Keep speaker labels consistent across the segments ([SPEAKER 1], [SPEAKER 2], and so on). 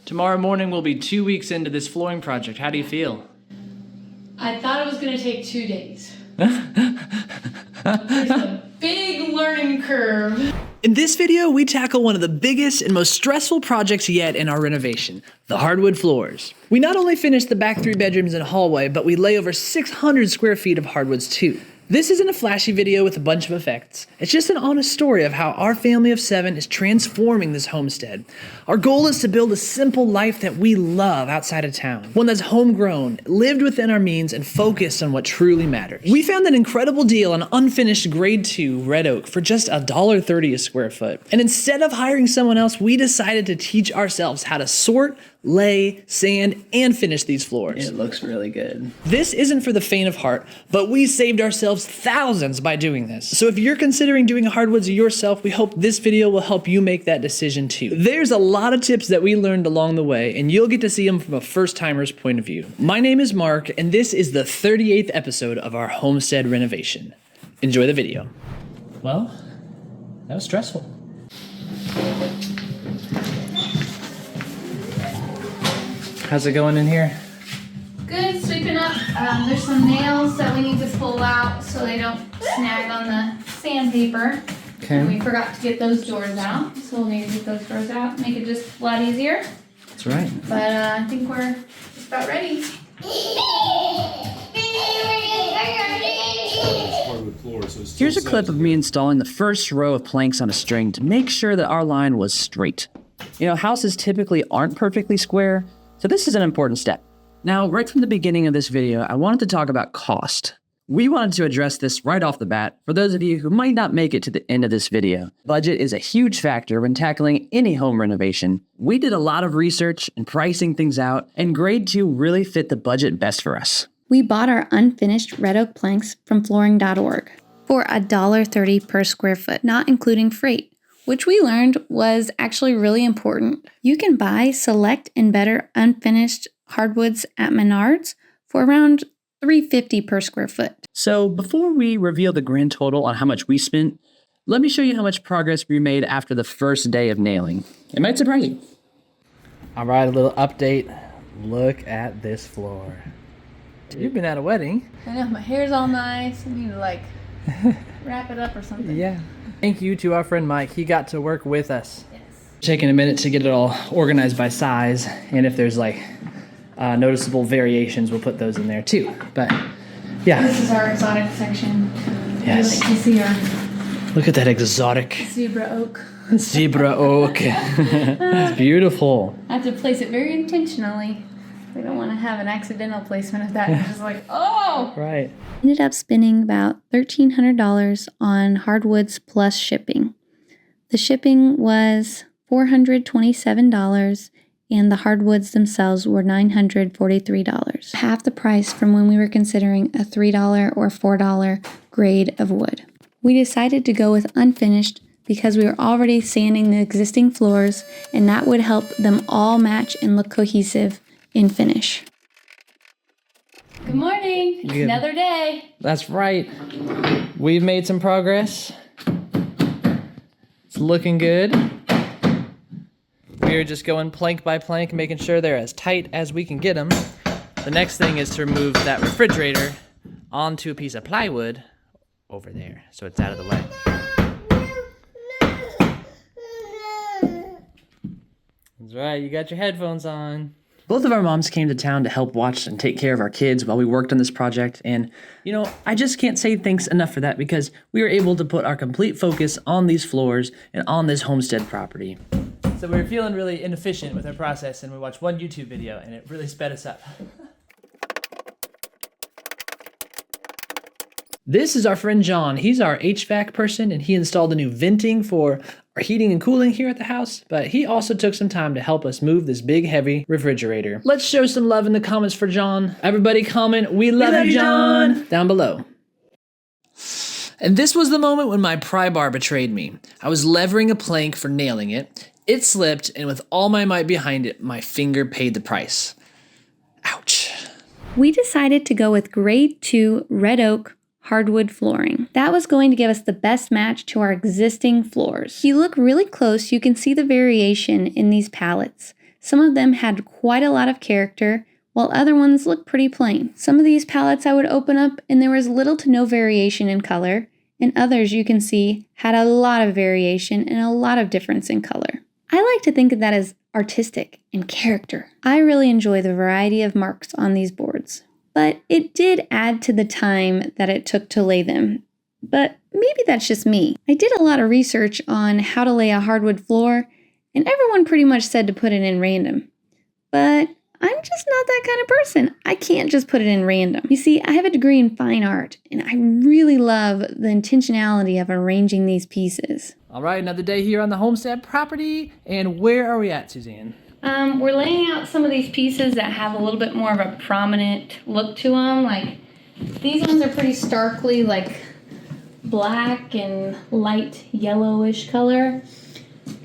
[SPEAKER 1] Tomorrow morning we'll be 2 weeks into this flooring project. How do you feel?
[SPEAKER 2] I thought it was gonna take 2 days. There's a big learning curve.
[SPEAKER 1] In this video, we tackle one of the biggest and most stressful projects yet in our renovation, the hardwood floors. We not only finished the back 3 bedrooms and hallway, but we lay over 600 square feet of hardwoods too. This isn't a flashy video with a bunch of effects. It's just an honest story of how our family of 7 is transforming this homestead. Our goal is to build a simple life that we love outside of town. One that's homegrown, lived within our means, and focused on what truly matters. We found an incredible deal on unfinished grade 2 red oak for just $1.30 a square foot. And instead of hiring someone else, we decided to teach ourselves how to sort, lay, sand, and finish these floors.
[SPEAKER 3] It looks really good.
[SPEAKER 1] This isn't for the faint of heart, but we saved ourselves thousands by doing this. So if you're considering doing hardwoods yourself, we hope this video will help you make that decision too. There's a lot of tips that we learned along the way, and you'll get to see them from a first-timer's point of view. My name is Mark, and this is the 38th episode of our homestead renovation. Enjoy the video. Well, that was stressful. How's it going in here?
[SPEAKER 2] Good, sweeping up. There's some nails that we need to pull out so they don't snag on the sandpaper.
[SPEAKER 1] Okay.
[SPEAKER 2] And we forgot to get those doors out, so we'll need to get those doors out, make it just a lot easier.
[SPEAKER 1] That's right.
[SPEAKER 2] But I think we're just about ready.
[SPEAKER 3] Here's a clip of me installing the first row of planks on a string to make sure that our line was straight. You know, houses typically aren't perfectly square, so this is an important step. Now, right from the beginning of this video, I wanted to talk about cost. We wanted to address this right off the bat for those of you who might not make it to the end of this video. Budget is a huge factor when tackling any home renovation. We did a lot of research and pricing things out, and grade 2 really fit the budget best for us.
[SPEAKER 4] We bought our unfinished red oak planks from flooring.org for $1.30 per square foot, not including freight, which we learned was actually really important. You can buy select and better unfinished hardwoods at Menards for around $3.50 per square foot.
[SPEAKER 3] So before we reveal the grand total on how much we spent, let me show you how much progress we made after the first day of nailing. It might surprise you.
[SPEAKER 1] All right, a little update. Look at this floor. You've been at a wedding.
[SPEAKER 2] I know, my hair's all nice. I need to like wrap it up or something.
[SPEAKER 1] Yeah. Thank you to our friend Mike. He got to work with us.
[SPEAKER 2] Yes.
[SPEAKER 1] Taking a minute to get it all organized by size, and if there's like noticeable variations, we'll put those in there too. But yeah.
[SPEAKER 2] This is our exotic section.
[SPEAKER 1] Yes.
[SPEAKER 2] We like to see our
[SPEAKER 1] Look at that exotic
[SPEAKER 2] zebra oak.
[SPEAKER 1] zebra oak. It's beautiful.
[SPEAKER 2] I have to place it very intentionally. We don't want to have an accidental placement of that. It's just like, oh!
[SPEAKER 1] Right.
[SPEAKER 4] Ended up spending about $1,300 on hardwoods plus shipping. The shipping was $427 and the hardwoods themselves were $943. Half the price from when we were considering a $3 or $4 grade of wood. We decided to go with unfinished because we were already sanding the existing floors and that would help them all match and look cohesive in finish.
[SPEAKER 2] Good morning. It's another day.
[SPEAKER 1] That's right. We've made some progress. It's looking good. We're just going plank by plank, making sure they're as tight as we can get them. The next thing is to remove that refrigerator onto a piece of plywood over there, so it's out of the way. That's right, you got your headphones on. Both of our moms came to town to help watch and take care of our kids while we worked on this project, and, you know, I just can't say thanks enough for that because we were able to put our complete focus on these floors and on this homestead property. So we were feeling really inefficient with our process, and we watched one YouTube video, and it really sped us up. This is our friend John. He's our HVAC person, and he installed a new venting for our heating and cooling here at the house, but he also took some time to help us move this big, heavy refrigerator. Let's show some love in the comments for John. Everybody comment, "We love you, John," down below. And this was the moment when my pry bar betrayed me. I was levering a plank for nailing it. It slipped, and with all my might behind it, my finger paid the price. Ouch.
[SPEAKER 4] We decided to go with grade 2 red oak hardwood flooring. That was going to give us the best match to our existing floors. If you look really close, you can see the variation in these pallets. Some of them had quite a lot of character, while other ones looked pretty plain. Some of these palettes I would open up and there was little to no variation in color, and others you can see had a lot of variation and a lot of difference in color. I like to think of that as artistic and character. I really enjoy the variety of marks on these boards, but it did add to the time that it took to lay them. But maybe that's just me. I did a lot of research on how to lay a hardwood floor, and everyone pretty much said to put it in random. But I'm just not that kind of person. I can't just put it in random. You see, I have a degree in fine art, and I really love the intentionality of arranging these pieces.
[SPEAKER 1] All right, another day here on the homestead property, and where are we at, Suzanne?
[SPEAKER 2] We're laying out some of these pieces that have a little bit more of a prominent look to them. Like these ones are pretty starkly like black and light yellowish color.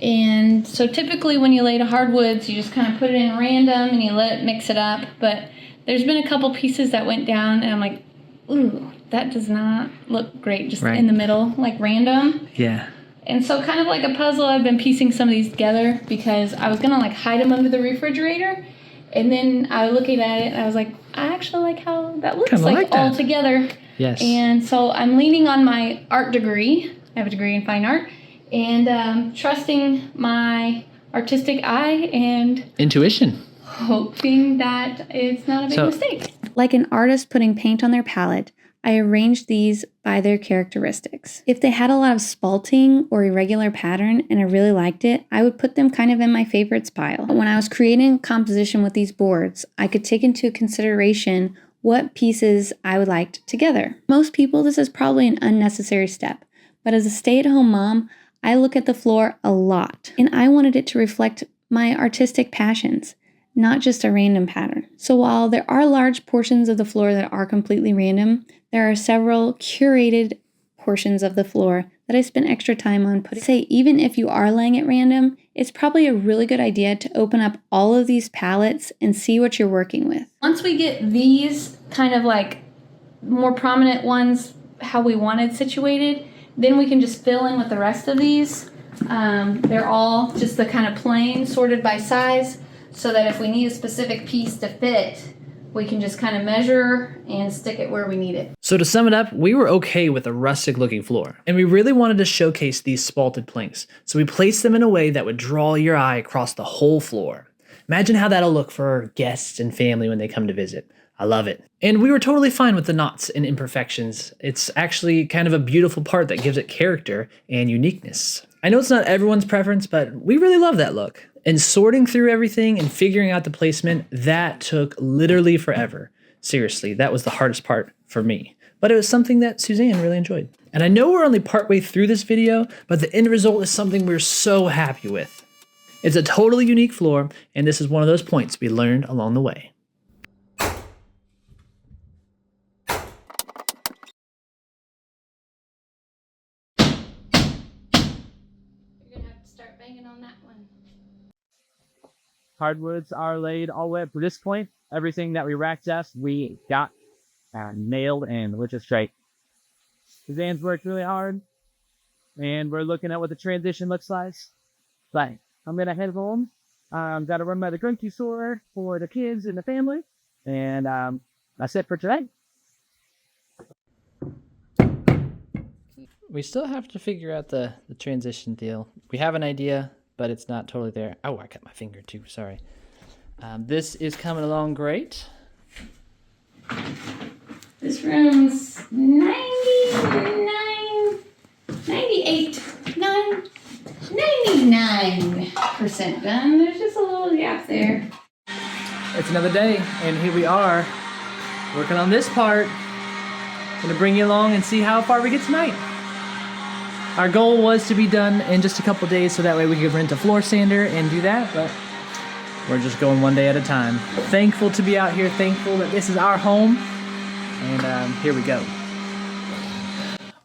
[SPEAKER 2] And so typically when you lay to hardwoods, you just kind of put it in random and you let it mix it up. But there's been a couple pieces that went down and I'm like, ooh, that does not look great just in the middle, like random.
[SPEAKER 1] Yeah.
[SPEAKER 2] And so kind of like a puzzle, I've been piecing some of these together because I was going to like hide them under the refrigerator. And then I was looking at it and I was like, I actually like how that looks like all together.
[SPEAKER 1] Yes.
[SPEAKER 2] And so I'm leaning on my art degree. I have a degree in fine art. And trusting my artistic eye and
[SPEAKER 1] intuition.
[SPEAKER 2] Hoping that it's not a big mistake.
[SPEAKER 4] Like an artist putting paint on their palette, I arranged these by their characteristics. If they had a lot of spalting or irregular pattern and I really liked it, I would put them kind of in my favorites pile. When I was creating a composition with these boards, I could take into consideration what pieces I would like together. Most people, this is probably an unnecessary step, but as a stay-at-home mom, I look at the floor a lot, and I wanted it to reflect my artistic passions, not just a random pattern. So while there are large portions of the floor that are completely random, there are several curated portions of the floor that I spent extra time on putting. Say, even if you are laying at random, it's probably a really good idea to open up all of these palettes and see what you're working with.
[SPEAKER 2] Once we get these kind of like more prominent ones how we wanted situated, then we can just fill in with the rest of these. They're all just the kind of plain sorted by size so that if we need a specific piece to fit, we can just kind of measure and stick it where we need it.
[SPEAKER 1] So to sum it up, we were okay with a rustic looking floor, and we really wanted to showcase these spalted planks. So we placed them in a way that would draw your eye across the whole floor. Imagine how that'll look for guests and family when they come to visit. I love it. And we were totally fine with the knots and imperfections. It's actually kind of a beautiful part that gives it character and uniqueness. I know it's not everyone's preference, but we really love that look. And sorting through everything and figuring out the placement, that took literally forever. Seriously, that was the hardest part for me. But it was something that Suzanne really enjoyed. And I know we're only partway through this video, but the end result is something we're so happy with. It's a totally unique floor, and this is one of those points we learned along the way.
[SPEAKER 2] On that one.
[SPEAKER 3] Hardwoods are laid all the way up to this point. Everything that we racked up, we got nailed and we're just straight. Suzanne's worked really hard, and we're looking at what the transition looks like. But I'm gonna head home. Gotta run by the grocery store for the kids and the family, and that's it for today. We still have to figure out the transition deal. We have an idea, but it's not totally there. Oh, I cut my finger too, sorry. This is coming along great.
[SPEAKER 2] This room's 99, 99% done. There's just a little gap there.
[SPEAKER 1] It's another day, and here we are, working on this part. Gonna bring you along and see how far we get tonight. Our goal was to be done in just a couple days so that way we could rent a floor sander and do that, but we're just going one day at a time. Thankful to be out here, thankful that this is our home, and here we go.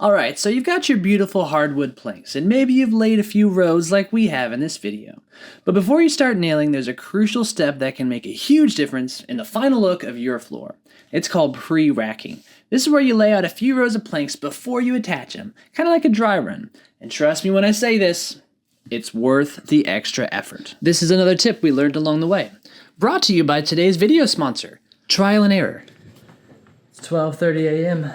[SPEAKER 1] Alright, so you've got your beautiful hardwood planks, and maybe you've laid a few rows like we have in this video. But before you start nailing, there's a crucial step that can make a huge difference in the final look of your floor. It's called pre-racking. This is where you lay out a few rows of planks before you attach them, kind of like a dry run. And trust me when I say this, it's worth the extra effort. This is another tip we learned along the way. Brought to you by today's video sponsor, Trial and Error. It's 12:30 a.m.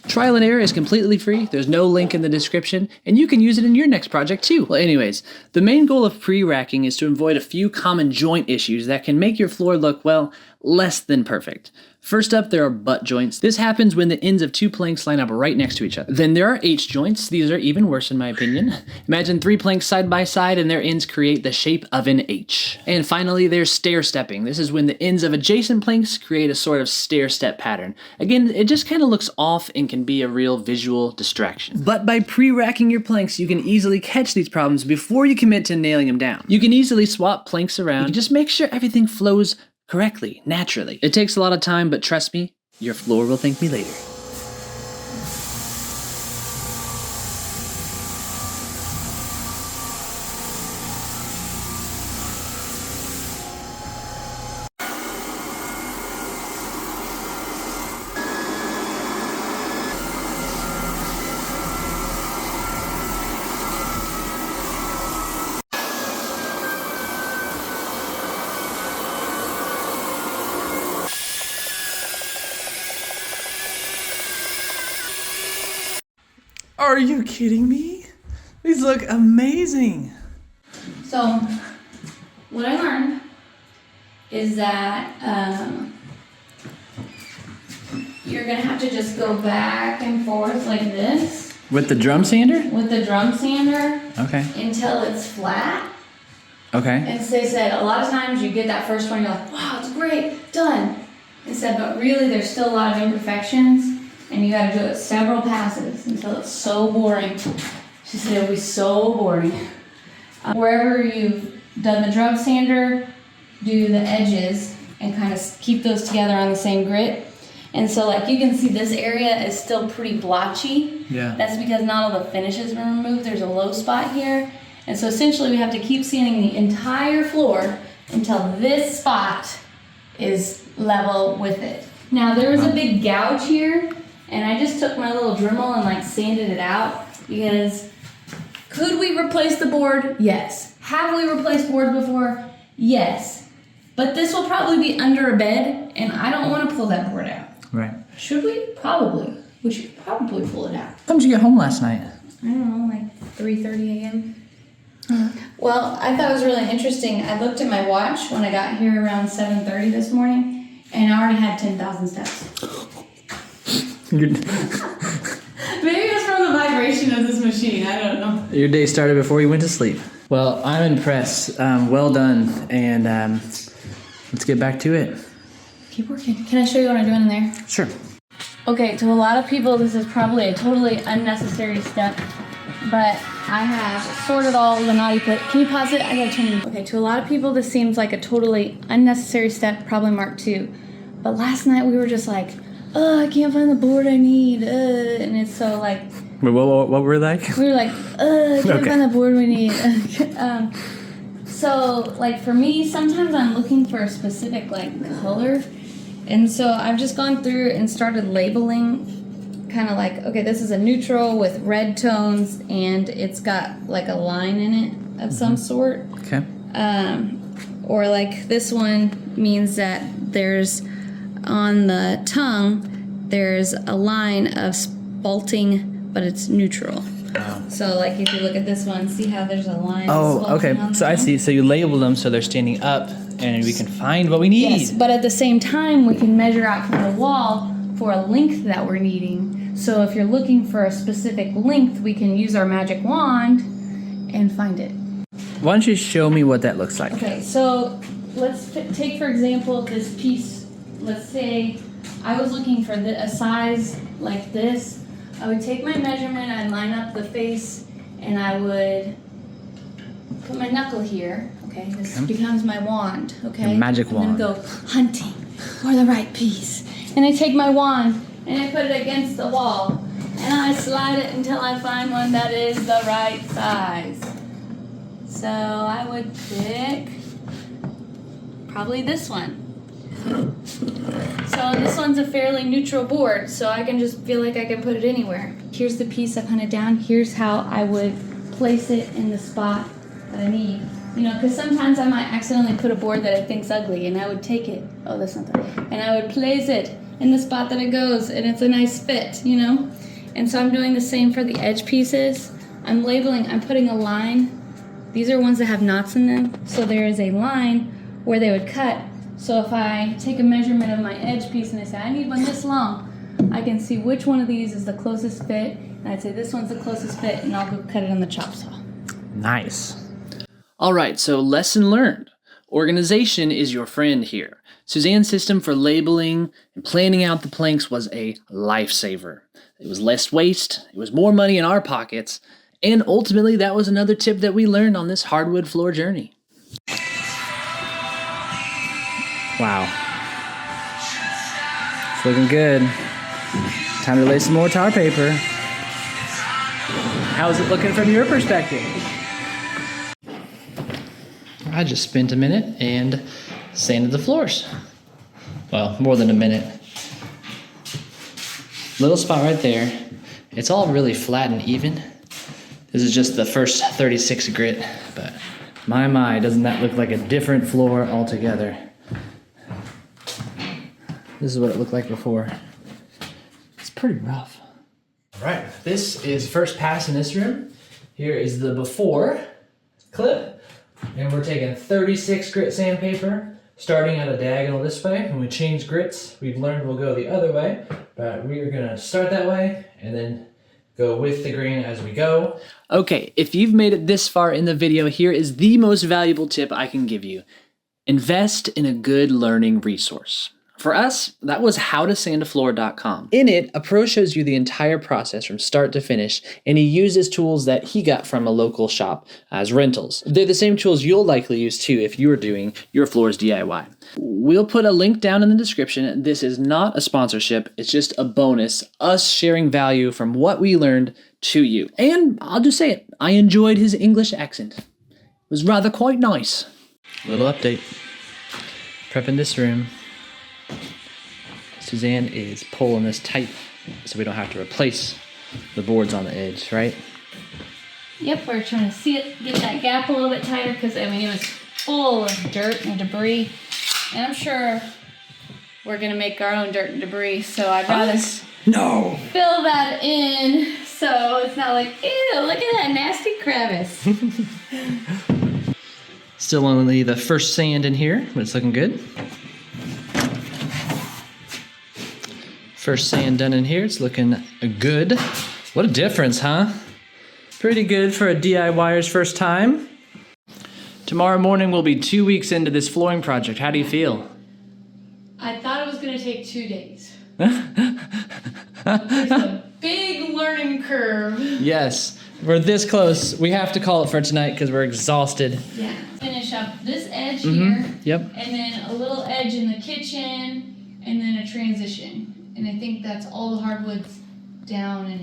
[SPEAKER 1] Trial and Error is completely free, there's no link in the description, and you can use it in your next project too. Well anyways, the main goal of pre-racking is to avoid a few common joint issues that can make your floor look, well, less than perfect. First up, there are butt joints. This happens when the ends of two planks line up right next to each other. Then there are H joints. These are even worse in my opinion. Imagine 3 planks side by side and their ends create the shape of an H. And finally, there's stair stepping. This is when the ends of adjacent planks create a sort of stair step pattern. Again, it just kind of looks off and can be a real visual distraction. But by pre-racking your planks, you can easily catch these problems before you commit to nailing them down. You can easily swap planks around. Just make sure everything flows correctly, naturally. It takes a lot of time, but trust me, your floor will thank me later. Are you kidding me? These look amazing.
[SPEAKER 2] So, what I learned is that you're gonna have to just go back and forth like this
[SPEAKER 1] With the drum sander?
[SPEAKER 2] with the drum sander
[SPEAKER 1] Okay.
[SPEAKER 2] until it's flat.
[SPEAKER 1] Okay.
[SPEAKER 2] And so they said a lot of times you get that first one, you're like, wow, it's great, done. They said, but really there's still a lot of imperfections and you gotta do it several passes until it's so boring. She said it'll be so boring. Wherever you've done the drum sander, do the edges and kind of keep those together on the same grit. And so like you can see this area is still pretty blotchy.
[SPEAKER 1] Yeah.
[SPEAKER 2] That's because not all the finish has been removed. There's a low spot here. And so essentially we have to keep sanding the entire floor until this spot is level with it. Now there was a big gouge here and I just took my little Dremel and like sanded it out because could we replace the board? Yes. Have we replaced boards before? Yes. But this will probably be under a bed and I don't want to pull that board out.
[SPEAKER 1] Right.
[SPEAKER 2] Should we? Probably. We should probably pull it out.
[SPEAKER 1] How time did you get home last night?
[SPEAKER 2] I don't know, like 3:30 a.m. Well, I thought it was really interesting. I looked at my watch when I got here around 7:30 this morning, and I already had 10,000 steps. Maybe it's from the vibration of this machine. I don't know.
[SPEAKER 1] Your day started before you went to sleep. Well, I'm impressed. Well done. And let's get back to it.
[SPEAKER 2] Keep working. Can I show you what I'm doing in there?
[SPEAKER 1] Sure.
[SPEAKER 2] Okay, to a lot of people, this is probably a totally unnecessary step, but I have sorted all the naughty plate. Can you pause it? I gotta turn it. Okay, to a lot of people, this seems like a totally unnecessary step, probably mark 2. But last night we were just like, oh, I can't find the board I need, and it's so like...
[SPEAKER 1] Wait, what were we like?
[SPEAKER 2] We were like, I can't find the board we need. So, like, for me, sometimes I'm looking for a specific, like, color. And so I've just gone through and started labeling kind of like, okay, this is a neutral with red tones and it's got like a line in it of some sort.
[SPEAKER 1] Okay.
[SPEAKER 2] Or like this one means that there's on the tongue, there's a line of spalting, but it's neutral.
[SPEAKER 1] Oh.
[SPEAKER 2] So like if you look at this one, see how there's a line of
[SPEAKER 1] Oh,
[SPEAKER 2] spalting
[SPEAKER 1] okay.
[SPEAKER 2] on the
[SPEAKER 1] So I
[SPEAKER 2] tongue?
[SPEAKER 1] see. So you label them so they're standing up and we can find what we need.
[SPEAKER 2] Yes, but at the same time, we can measure out from the wall for a length that we're needing. So if you're looking for a specific length, we can use our magic wand and find it.
[SPEAKER 1] Why don't you show me what that looks like?
[SPEAKER 2] Okay, so let's take for example this piece. Let's say I was looking for a size like this. I would take my measurement, I'd line up the face, and I would put my knuckle here. Okay, this becomes my wand. Okay,
[SPEAKER 1] Your magic wand.
[SPEAKER 2] I'm gonna go hunting for the right piece, and I take my wand and I put it against the wall, and I slide it until I find one that is the right size. So I would pick probably this one. So this one's a fairly neutral board, so I can just feel like I can put it anywhere. Here's the piece I've hunted down. Here's how I would place it in the spot that I need. You know, because sometimes I might accidentally put a board that I think's ugly, and I would take it. Oh, that's not that. And I would place it in the spot that it goes, and it's a nice fit, you know? And so I'm doing the same for the edge pieces. I'm labeling, I'm putting a line. These are ones that have knots in them. So there is a line where they would cut. So if I take a measurement of my edge piece and I say, I need one this long, I can see which one of these is the closest fit. And I'd say this one's the closest fit, and I'll go cut it on the chop saw.
[SPEAKER 1] Nice. All right, so lesson learned. Organization is your friend here. Suzanne's system for labeling and planning out the planks was a lifesaver. It was less waste, it was more money in our pockets, and ultimately that was another tip that we learned on this hardwood floor journey. Wow. It's looking good. Time to lay some more tar paper. How's it looking from your perspective? I just spent a minute and sanded the floors. Well, more than a minute. Little spot right there. It's all really flat and even. This is just the first 36 grit, but my, doesn't that look like a different floor altogether? This is what it looked like before. It's pretty rough. All right, this is first pass in this room. Here is the before clip. And we're taking 36 grit sandpaper, starting at a diagonal this way. When we change grits, we've learned we'll go the other way, but we are gonna start that way and then go with the grain as we go. Okay, if you've made it this far in the video, here is the most valuable tip I can give you. Invest in a good learning resource. For us, that was howtosandafloor.com. In it, a pro shows you the entire process from start to finish, and he uses tools that he got from a local shop as rentals. They're the same tools you'll likely use too if you're doing your floors DIY. We'll put a link down in the description. This is not a sponsorship, it's just a bonus, us sharing value from what we learned to you. And I'll just say it, I enjoyed his English accent. It was rather quite nice. Little update. Prepping this room. Suzanne is pulling this tight so we don't have to replace the boards on the edge, right?
[SPEAKER 2] Yep, we're trying to see it, get that gap a little bit tighter because, I mean, it was full of dirt and debris. And I'm sure we're going to make our own dirt and debris, so I'd rather
[SPEAKER 1] No!
[SPEAKER 2] fill that in so it's not like, ew, look at that nasty crevice.
[SPEAKER 1] Still only the first sand in here, but it's looking good. First sand done in here, it's looking good. What a difference, huh? Pretty good for a DIYer's first time. Tomorrow morning we'll be 2 weeks into this flooring project. How do you feel?
[SPEAKER 2] I thought it was going to take 2 days. There's a big learning curve.
[SPEAKER 1] Yes, we're this close. We have to call it for tonight because we're exhausted.
[SPEAKER 2] Yeah. Finish up this edge here.
[SPEAKER 1] Yep.
[SPEAKER 2] And then a little edge in the kitchen, and then a transition. And I think that's all the hardwoods down and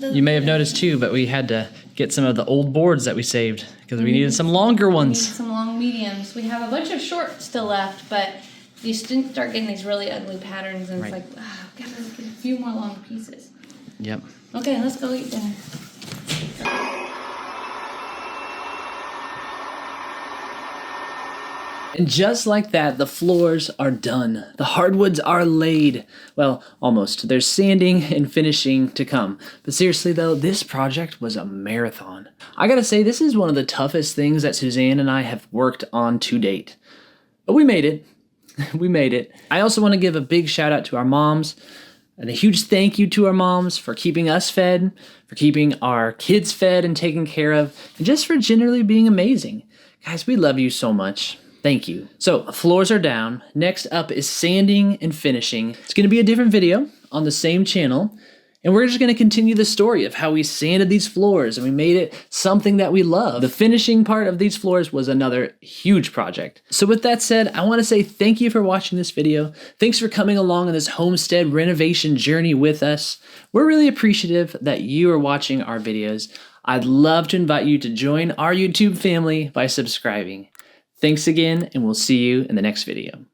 [SPEAKER 2] in.
[SPEAKER 1] You may have noticed too, but we had to get some of the old boards that we saved because we needed some longer
[SPEAKER 2] We need
[SPEAKER 1] ones.
[SPEAKER 2] some long mediums. We have a bunch of short still left, but you start getting these really ugly patterns, and
[SPEAKER 1] Right.
[SPEAKER 2] it's like, gotta get a few more long pieces.
[SPEAKER 1] Yep.
[SPEAKER 2] Okay, let's go eat dinner.
[SPEAKER 1] And just like that, the floors are done. The hardwoods are laid. Well, almost. There's sanding and finishing to come. But seriously though, this project was a marathon. I gotta say, this is one of the toughest things that Suzanne and I have worked on to date. But we made it. We made it. I also want to give a big shout out to our moms and a huge thank you to our moms for keeping us fed, for keeping our kids fed and taken care of, and just for generally being amazing. Guys, we love you so much. Thank you. So, floors are down. Next up is sanding and finishing. It's going to be a different video on the same channel. And we're just going to continue the story of how we sanded these floors and we made it something that we love. The finishing part of these floors was another huge project. So with that said, I want to say thank you for watching this video. Thanks for coming along on this homestead renovation journey with us. We're really appreciative that you are watching our videos. I'd love to invite you to join our YouTube family by subscribing. Thanks again, and we'll see you in the next video.